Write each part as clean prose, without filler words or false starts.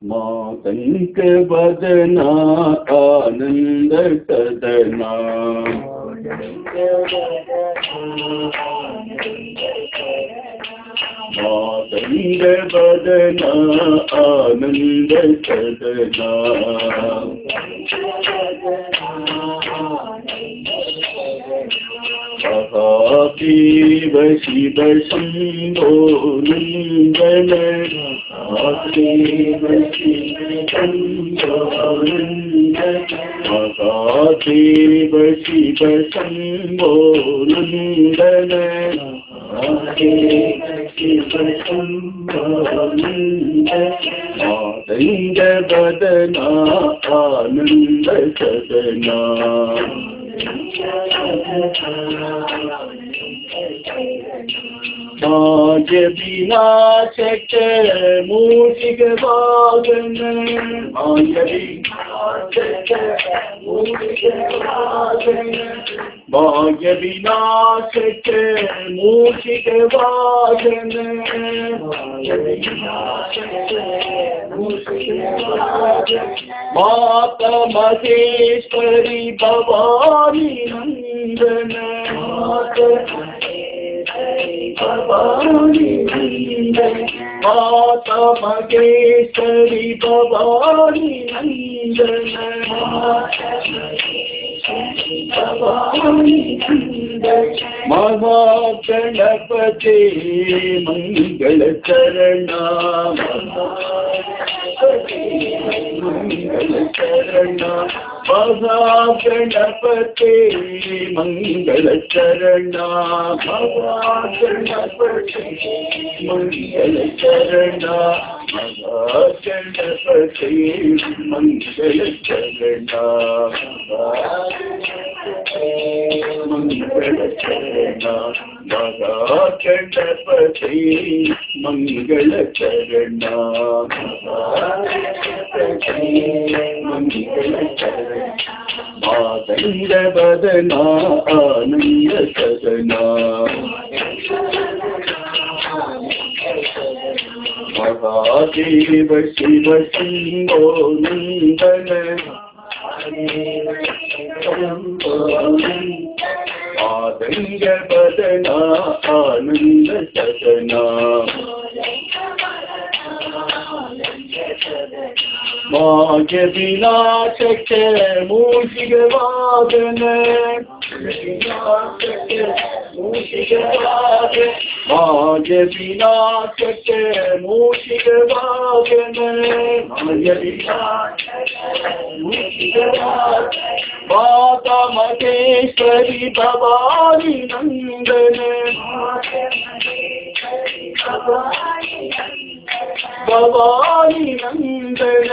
मातंक बदना आनंद सदना मातंग बदना आनंद सदना महादेव शिव शंभो नंदन महादेव शिव शंभो नंदन महादेव शिव शंभो नंदन महादेव शिव शंभो नंदन मातंग बदना आनंद सदना माज विनाशक मूषिक वागन माज विनाशक मूषिक वागन माज विनाशक मूषिक वागन माज विनाशक मूषिक वागन माता महेश्वरी भवानी नंदन माता भवानी नंदन माता महेश्वरी भवानी नंदन भवानी नंदन महागणपते मंगल चरणा मंगल चरणा महागणपते मंगल चरणा महागणपते मंगल चरणा महागणपते मंगल चरणा मंगल चरणा महागणपते मंगल चरणा मंगल चरणा मातंग बदना आनंद सदना महादेव शिव शंभो नंदन मातंग बदना आनंद सदना माज विनाशक मूषिक वागन मूषिक वागन माज विनाशक मूषिक वागन माज विनाशक मूषिक वागन माता महेश्वरी भवानी नंदन भवानी नंदन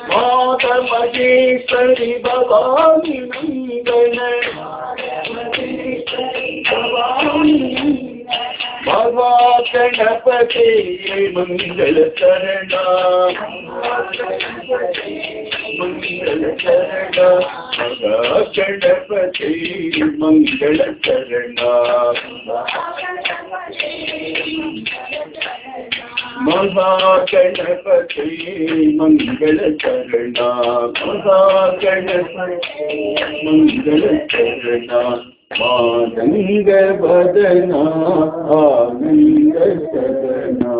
माता महेश्वरी भवानी नंदन भगवा गणपते मंगल चरणा मंगल चरणा भगवा गणपते मंगल चरणा महागणपते मंगल चरणा महागणपते मंगल चरणा मातंग बदना आनंद सदना।